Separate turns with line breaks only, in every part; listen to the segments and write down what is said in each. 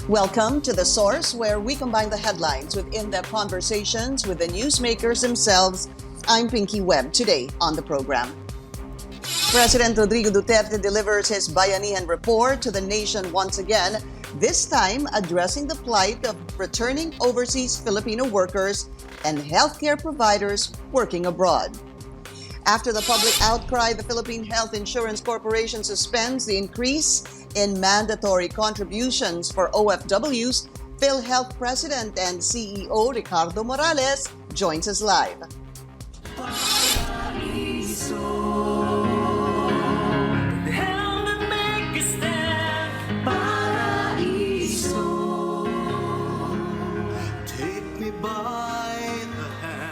Welcome to The Source, where we combine the headlines with in-depth conversations with the newsmakers themselves. I'm Pinky Webb. Today on the program, President Rodrigo Duterte delivers his Bayanihan report to the nation once again, this time addressing the plight of returning overseas Filipino workers and healthcare providers working abroad. After the public outcry, the Philippine Health Insurance Corporation suspends the increase in mandatory contributions for OFWs. PhilHealth President and CEO Ricardo joins us live.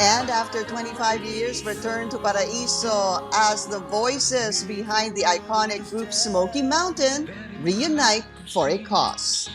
And after 25 years, return to Paraiso as the voices behind the iconic group Smoky Mountain reunite for a cause.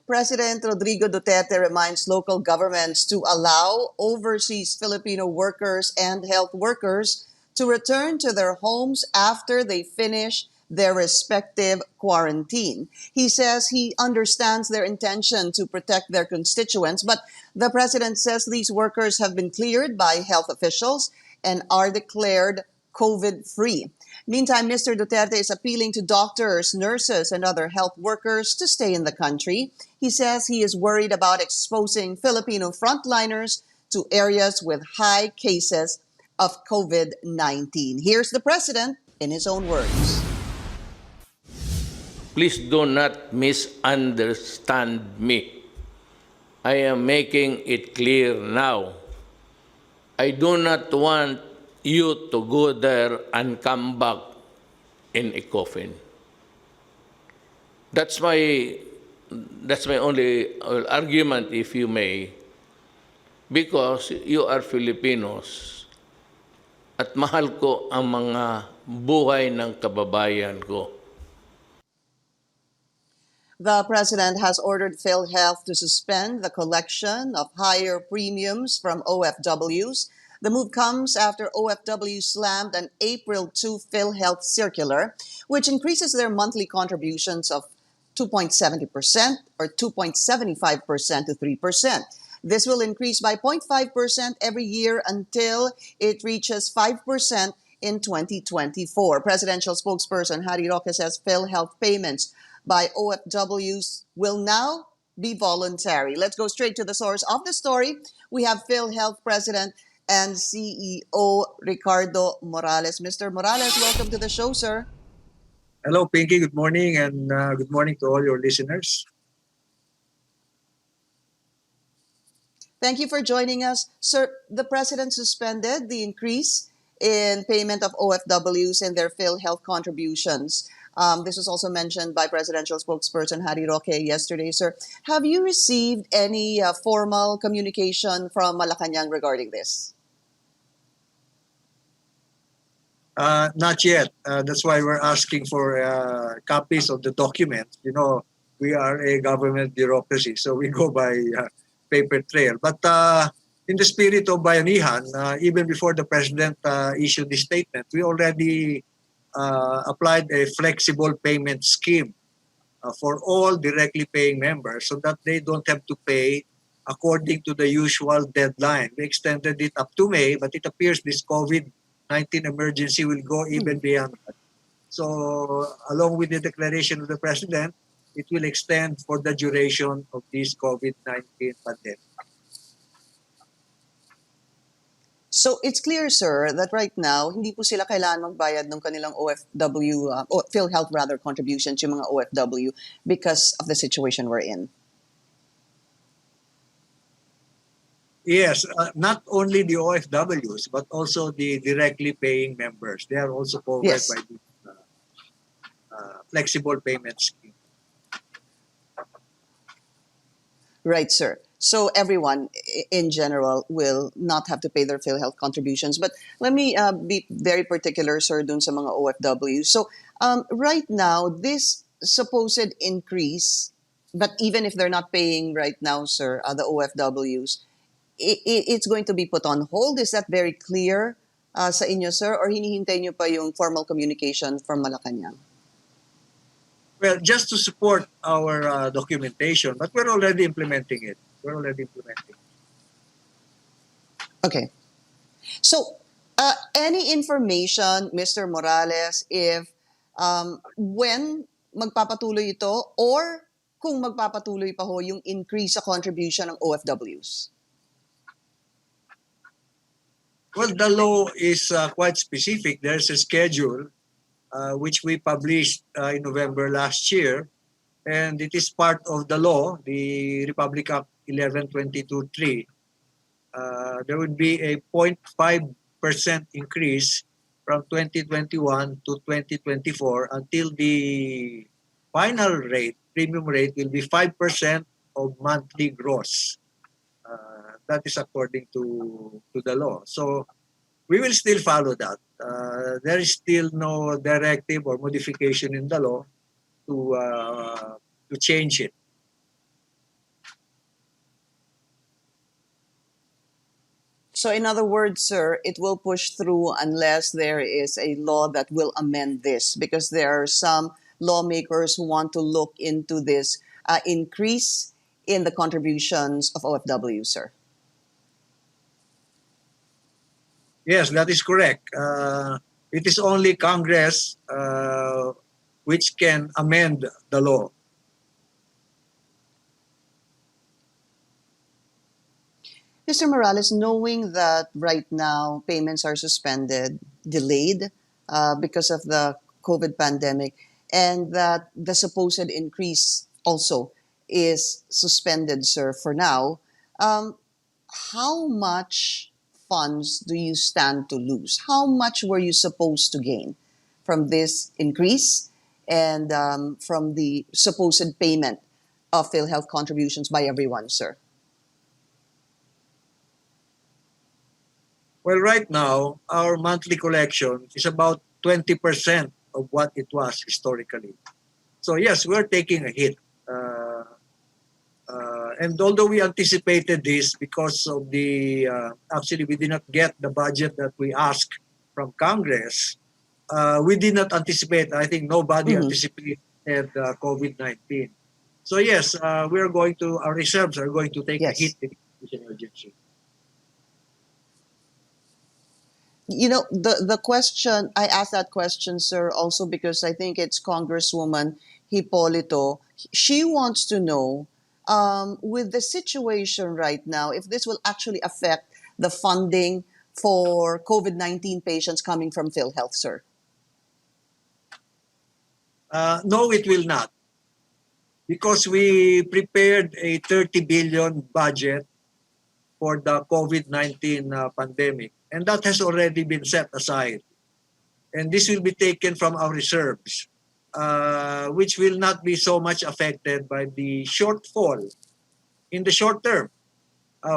President Rodrigo Duterte reminds local governments to allow overseas Filipino workers and health workers to return to their homes after they finish their respective quarantine. He says he understands their intention to protect their constituents, but the president says these workers have been cleared by health officials and are declared COVID-free. Meantime, Mr. Duterte is appealing to doctors, nurses, and other health workers to stay in the country. He says he is worried about exposing Filipino frontliners to areas with high cases of COVID-19. Here's the president in his own words.
Please do not misunderstand me. I am making it clear now. I do not want you to go there and come back in a coffin. That's my only argument, if you may, because you are Filipinos at mahal ko ang mga buhay ng kababayan ko.
The president has ordered PhilHealth to suspend the collection of higher premiums from OFWs. The move comes after OFWs slammed an April 2 PhilHealth circular, which increases their monthly contributions of 2.70% or 2.75% to 3%. This will increase by 0.5% every year until it reaches 5% in 2024. Presidential spokesperson Harry Roque says PhilHealth payments by OFWs will now be voluntary. Let's go straight to the source of the story. We have PhilHealth President and CEO Ricardo Morales. Mr. Morales, welcome to the show, sir.
Hello, Pinky. Good morning, and good morning to all your listeners.
Thank you for joining us. Sir, the president suspended the increase in payment of OFWs and their PhilHealth contributions. This was also mentioned by presidential spokesperson Harry Roque yesterday, sir. Have you received any formal communication from Malacanang regarding this?
Not yet. That's why we're asking for copies of the documents. You know, we are a government bureaucracy, so we go by paper trail. But in the spirit of Bayanihan, even before the president issued this statement, we already applied a flexible payment scheme for all directly paying members so that they don't have to pay according to the usual deadline. We extended it up to May, but it appears this COVID-19 emergency will go even beyond that. So along with the declaration of the president, it will extend for the duration of this COVID-19 pandemic.
So it's clear, sir, that right now, hindi po sila kailangan magbayad ng kanilang OFW, PhilHealth rather, contributions, yung mga OFW, because of the situation we're in.
Yes, not only the OFWs, but also the directly paying members. They are also covered
Yes.
by the flexible payment scheme.
Right, sir. So everyone in general will not have to pay their PhilHealth contributions. But let me be very particular, sir, dun sa mga OFWs. So right now, this supposed increase, but even if they're not paying right now, sir, the OFWs, it's going to be put on hold. Is that very clear sa inyo, sir? Or hinihintay nyo pa yung formal communication from Malacanang?
Well, just to support our documentation, but we're already implementing it. We're already implementing it.
Okay. So, any information, Mr. Morales, if when magpapatuloy ito or kung magpapatuloy pa ho yung increase sa contribution ng OFWs?
Well, the law is quite specific. There's a schedule which we published in November last year, and it is part of the law, the Republic Act 1122-3. There would be a 0.5% increase from 2021 to 2024 until the final rate, premium rate, will be 5% of monthly gross. That is according to the law. So we will still follow that. There is still no directive or modification in the law to change it.
So in other words, sir, it will push through unless there is a law that will amend this, because there are some lawmakers who want to look into this increase in the contributions of OFW, sir.
Yes, that is correct. It is only Congress which can amend the law.
Mr. Morales, knowing that right now payments are suspended, delayed because of the COVID pandemic, and that the supposed increase also is suspended, sir, for now, how much funds do you stand to lose? How much were you supposed to gain from this increase and from the supposed payment of PhilHealth contributions by everyone, sir?
Well, right now, our monthly collection is about 20% of what it was historically. So yes, we're taking a hit. And although we anticipated this because of the, actually we did not get the budget that we asked from Congress, we did not anticipate, I think nobody anticipated COVID-19. So yes, our reserves are going to take a hit in this emergency.
You know, the question, I asked that question, sir, also because I think it's Congresswoman Hipolito. She wants to know, with the situation right now, if this will actually affect the funding for COVID-19 patients coming from PhilHealth, sir.
No, it will not. Because we prepared a 30 billion budget for the COVID-19 pandemic. And that has already been set aside. And this will be taken from our reserves, which will not be so much affected by the shortfall in the short term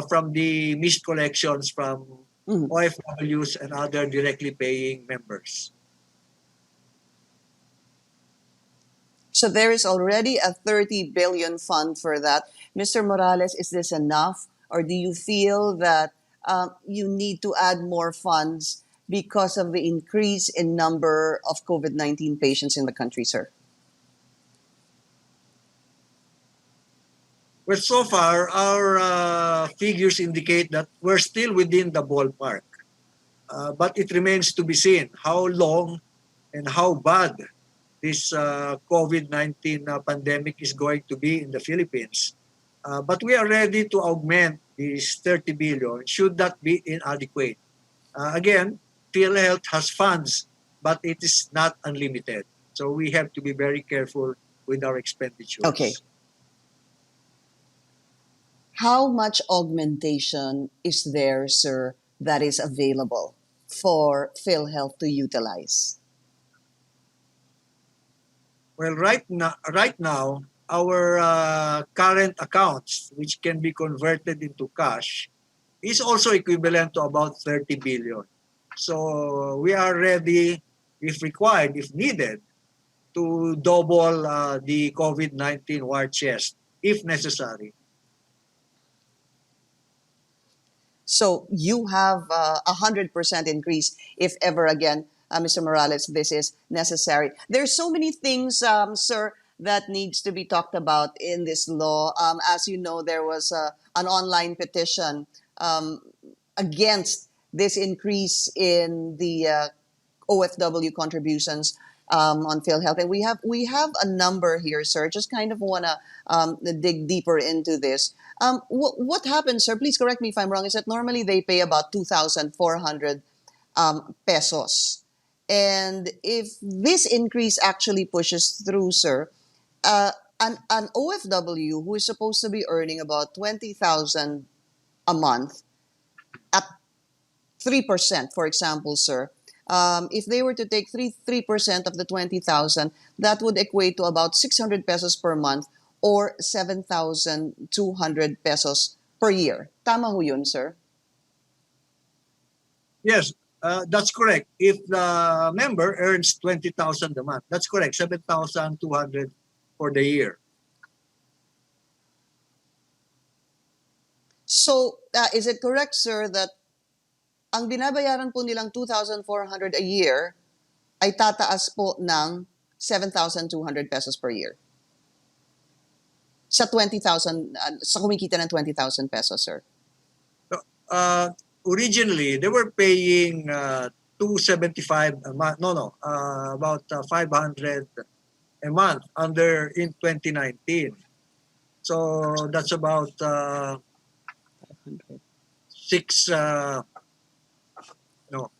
from the missed collections from OFWs and other directly paying members.
So there is already a 30 billion fund for that. Mr. Morales, is this enough? Or do you feel that you need to add more funds because of the increase in number of COVID-19 patients in the country, sir?
Well, so far, our figures indicate that we're still within the ballpark. But it remains to be seen how long and how bad this COVID-19 pandemic is going to be in the Philippines. But we are ready to augment this 30 billion should that be inadequate. Again, PhilHealth has funds, but it is not unlimited. So we have to be very careful with our expenditures.
Okay. How much augmentation is there, sir, that is available for PhilHealth to utilize?
Well, right now, our current accounts, which can be converted into cash, is also equivalent to about 30 billion. So we are ready, if required, if needed, to double the COVID-19 war chest if necessary.
So you have 100% increase if ever again, Mr. Morales, this is necessary. There's so many things, sir, that needs to be talked about in this law. As you know, there was an online petition against this increase in the OFW contributions on PhilHealth, and we have a number here, sir. Just kind of want to dig deeper into this. What happens, sir? Please correct me if I'm wrong. Is that normally they pay about 2,400 pesos, and if this increase actually pushes through, sir, an OFW who is supposed to be earning about 20,000 a month at 3%, for example, sir, if they were to take 3% of the 20,000, that would equate to about 600 pesos per month or 7,200 pesos per year. Tama ho yun, sir?
Yes, that's correct. If the member earns 20,000 a month, that's correct, 7,200 for the year.
So, is it correct, sir, that ang binabayaran po nilang 2,400 a year ay tataas po ng 7,200 pesos per year? Sa 20,000, sa kumikita ng 20,000 pesos, sir.
Originally, they were paying 275 a month. About 500 a month in 2019. So that's about 6.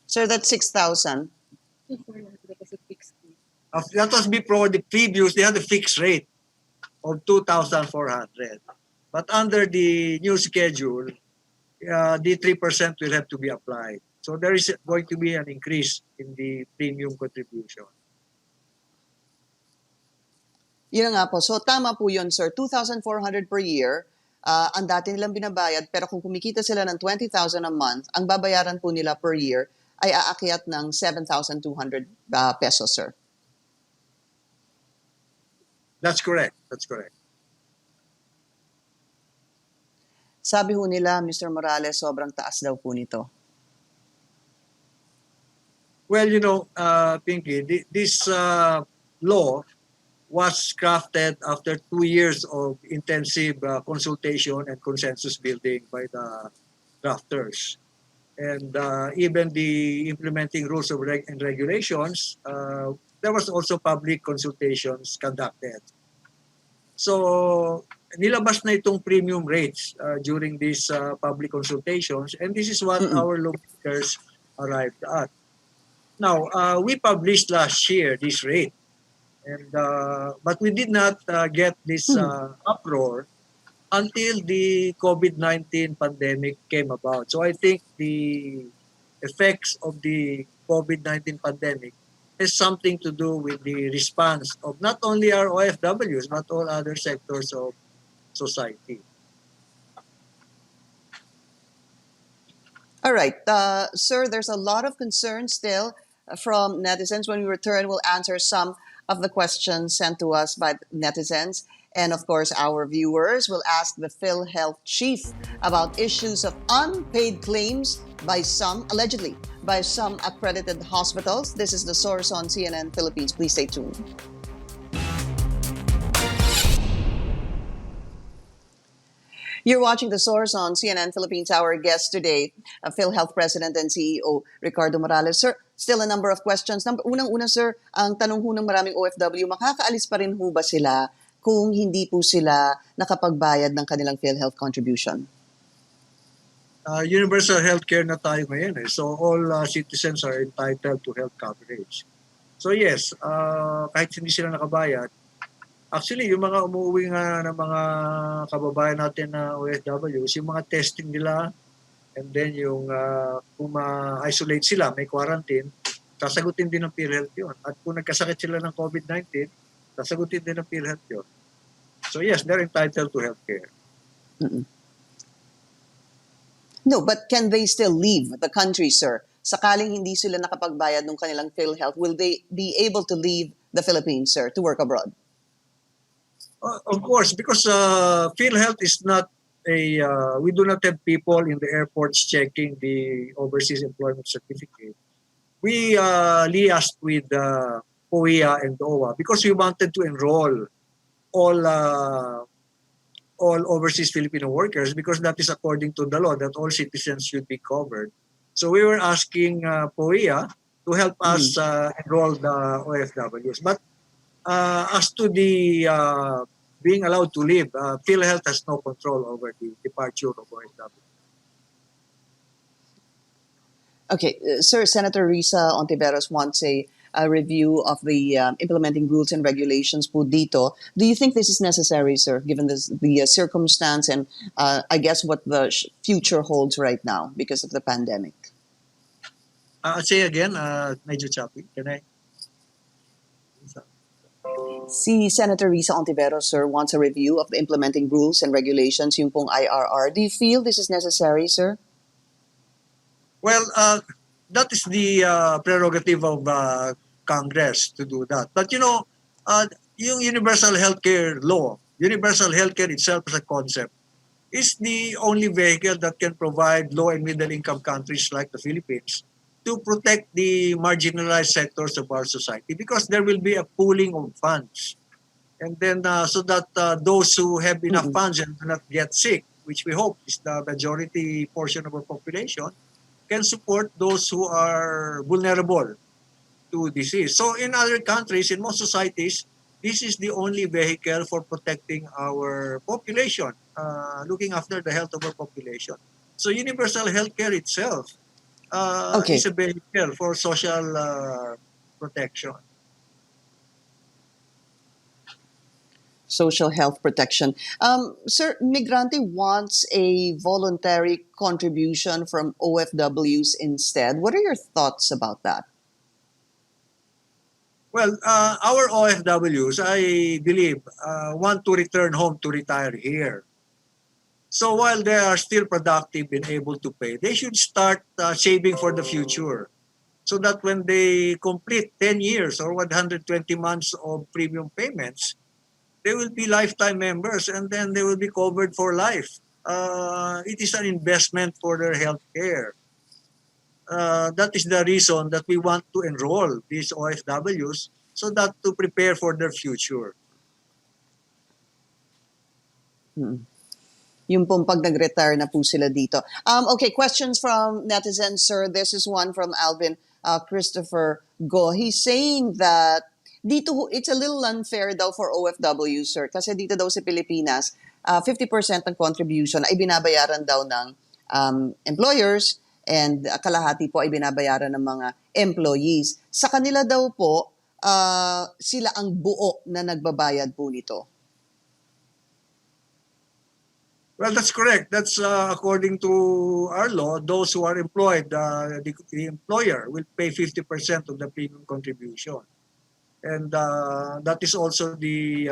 Sir, that's 6,000.
That was before the previous. They had a fixed rate of 2,400. But under the new schedule, the 3% will have to be applied. So there is going to be an increase in the premium contribution.
Yun nga po. So tama po yun, sir. 2,400 per year, ang dati nilang binabayad. Pero kung kumikita sila ng 20,000 a month, ang babayaran po nila per year ay aakyat ng 7,200 pesos, sir.
That's correct. That's correct.
Sabi ho nila, Mr. Morales, sobrang taas daw po nito.
Well, Pinky, this law was crafted after 2 years of intensive consultation and consensus building by the drafters. And even the implementing rules and regulations, there was also public consultations conducted. So, nilabas na itong premium rates during these public consultations, and this is what our lawmakers arrived at. Now, we published last year this rate, and but we did not get this uproar until the COVID-19 pandemic came about. So I think the effects of the COVID-19 pandemic has something to do with the response of not only our OFWs, but all other sectors of society.
All right. Sir, there's a lot of concern still from netizens. When we return, we'll answer some of the questions sent to us by netizens. And of course, our viewers will ask the PhilHealth chief about issues of unpaid claims allegedly by some accredited hospitals. This is The Source on CNN Philippines. Please stay tuned. You're watching The Source on CNN Philippines. Our guest today, PhilHealth President and CEO Ricardo Morales. Sir, still a number of questions. Unang-una, sir, ang tanong ho ng maraming OFW, makakaalis pa rin ho ba sila kung hindi po sila nakapagbayad ng kanilang PhilHealth contribution?
Universal healthcare na tayo ngayon. So all citizens are entitled to health coverage. So yes, kahit hindi sila nakabayad, actually yung mga umuwi nga ng mga kababayan natin na OFWs, yung mga testing nila, and then yung kung ma-isolate sila, may quarantine, sasagutin din ng PhilHealth yun. At kung nagkasakit sila ng COVID-19, sasagutin din ng PhilHealth yun. So yes, they're entitled to healthcare.
No, but can they still leave the country, sir? Sakaling hindi sila nakapagbayad ng kanilang PhilHealth, will they be able to leave the Philippines, sir, to work abroad?
Of course, because PhilHealth is not we do not have people in the airports checking the overseas employment certificate. We liaised with POEA and OWA because we wanted to enroll all uh, all overseas Filipino workers because that is according to the law that all citizens should be covered. So we were asking POEA to help us enroll the OFWs. But as to the being allowed to leave, PhilHealth has no control over the departure of OFW.
Okay, sir, Senator Risa Ontiveros wants a review of the implementing rules and regulations po dito. Do you think this is necessary, sir, given the circumstance and I guess what the future holds right now because of the pandemic?
Say again, medyo choppy. Can I?
Si Senator Risa Ontiveros, sir, wants a review of the implementing rules and regulations, yung pong IRR. Do you feel this is necessary, sir?
Well, that is the prerogative of Congress to do that. But yung universal healthcare law, universal healthcare itself as a concept, is the only vehicle that can provide low and middle income countries like the Philippines to protect the marginalized sectors of our society because there will be a pooling of funds. And then so that those who have enough funds and do not get sick, which we hope is the majority portion of our population, can support those who are vulnerable to disease. So in other countries, in most societies, this is the only vehicle for protecting our population, looking after the health of our population. So universal healthcare itself is a vehicle for social protection.
Social health protection. Sir, Migrante wants a voluntary contribution from OFWs instead. What are your thoughts about that?
Well, our OFWs, I believe, want to return home to retire here. So while they are still productive and able to pay, they should start saving for the future so that when they complete 10 years or 120 months of premium payments, they will be lifetime members and then they will be covered for life. It is an investment for their health care. That is the reason that we want to enroll these OFWs so that to prepare for their future.
Yung pong pag nag-retire na po sila dito. Okay, questions from Netizen, sir. This is one from Alvin Christopher Go. He's saying that dito it's a little unfair daw for OFW, sir. Kasi dito daw sa Pilipinas, 50% ng contribution ay binabayaran daw ng employers and kalahati po ay binabayaran ng mga employees. Sa kanila daw po, sila ang buo na nagbabayad po nito.
Well, that's correct. That's according to our law. Those who are employed, the employer will pay 50% of the premium contribution. And that is also the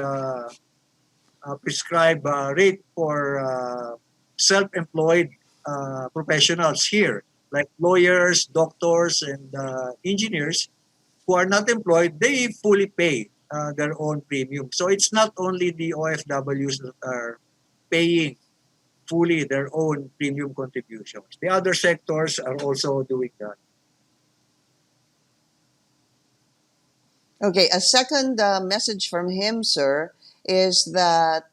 prescribed rate for self-employed professionals here, like lawyers, doctors, and engineers who are not employed. They fully pay their own premium. So it's not only the OFWs that are paying fully their own premium contributions. The other sectors are also doing that.
Okay, a second message from him, sir, is that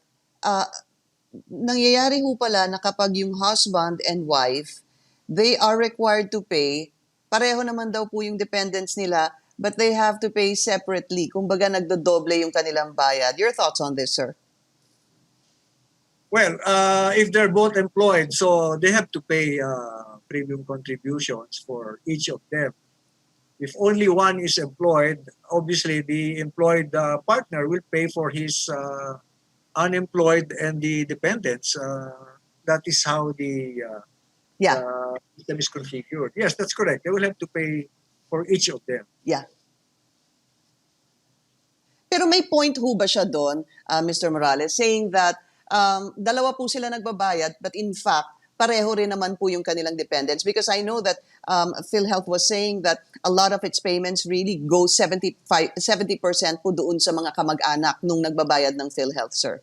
nangyayari ho pala na kapag yung husband and wife, they are required to pay, pareho naman daw po yung dependents nila, but they have to pay separately. Kumbaga nagdodoble yung kanilang bayad. Your thoughts on this, sir?
Well, if they're both employed, so they have to pay premium contributions for each of them. If only one is employed, obviously the employed partner will pay for his unemployed and the dependents. That is how the system is configured. Yes, that's correct. They will have to pay for each of them.
Yeah. Pero may point ho ba siya doon, Mr. Morales, saying that dalawa po sila nagbabayad, but in fact, pareho rin naman po yung kanilang dependents? Because I know that PhilHealth was saying that a lot of its payments really go 70% po doon sa mga kamag-anak nung nagbabayad ng PhilHealth, sir.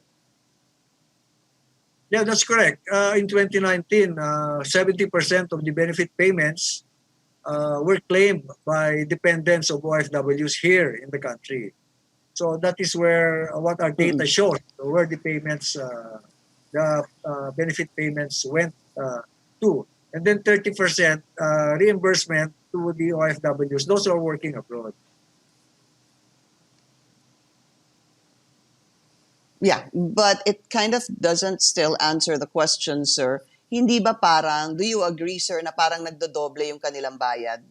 Yeah, that's correct. In 2019, 70% of the benefit payments were claimed by dependents of OFWs here in the country. So that is where what our data shows, where the payments, the benefit payments went to. And then 30% reimbursement to the OFWs, those who are working abroad.
Yeah, but it kind of doesn't still answer the question, sir. Hindi ba parang, do you agree, sir, na parang nagdodoble yung kanilang bayad?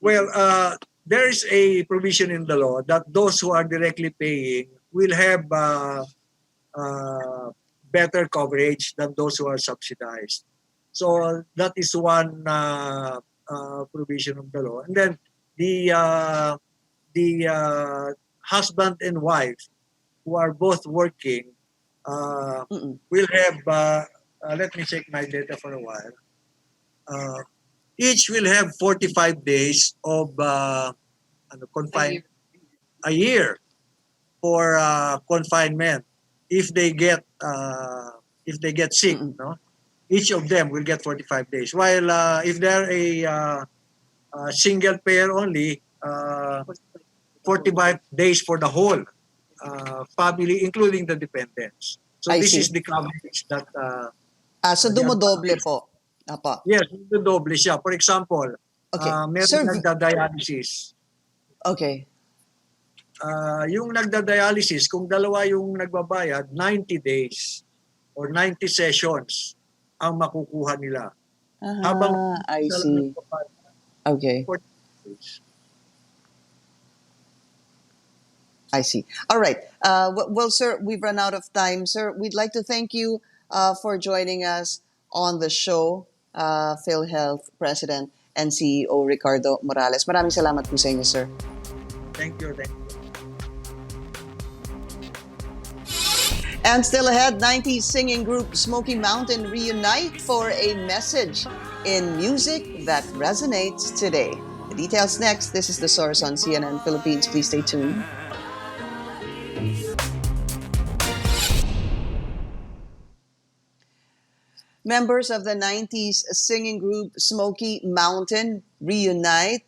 Well, there is a provision in the law that those who are directly paying will have better coverage than those who are subsidized. So that is one provision of the law. And then the husband and wife who are both working will have, let me check my data for a while. Each will have 45 days of confinement a year for confinement if they get sick. No, each of them will get 45 days. While if they're a single payer only, 45 days for the whole family, including the dependents. So this is the coverage that.
So dumodoble po. Apo.
Yes, dumodoble siya. For example, meron nagda-dialysis.
Okay.
Yung nagda-dialysis, kung dalawa yung nagbabayad, 90 days or 90 sessions ang makukuha nila. Habang
I see. Okay.
40 days.
I see. All right. Well, sir, we've run out of time. Sir, we'd like to thank you for joining us on the show, PhilHealth President and CEO Ricardo Morales. Maraming salamat po sa inyo, sir.
Thank you.
And still ahead, 90s singing group Smoky Mountain reunite for a message in music that resonates today. The details next. This is The Source on CNN Philippines. Please stay tuned. Members of the 90s singing group Smoky Mountain reunited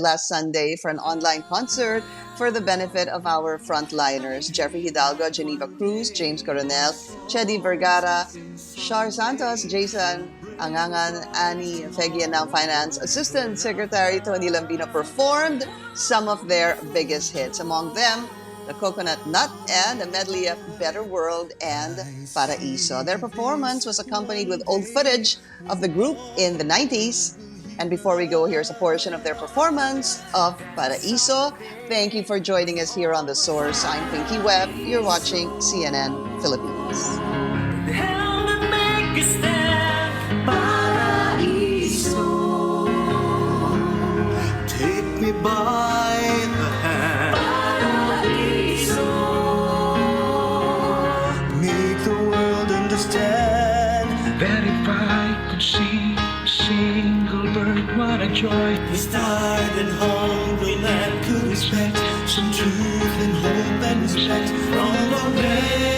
last Sunday for an online concert for the benefit of our frontliners, Jeffrey Hidalgo, Geneva Cruz, James Coronel, Chedi Vergara, Shar Santos, Jason Angangan, Annie Fegia, now Finance Assistant Secretary Tony Lambino, performed some of their biggest hits. Among them, The Coconut Nut, and a medley of Better World and Paraiso. Their performance was accompanied with old footage of the group in the 90s. And before we go, here's a portion of their performance of Paraiso. Thank you for joining us here on The Source. I'm Pinky Webb. You're watching CNN Philippines.
Take me by the hand. Make the world understand
that if I could see a single bird, what a joy.
this tired and hungry land could expect some truth and hope and respect from the land.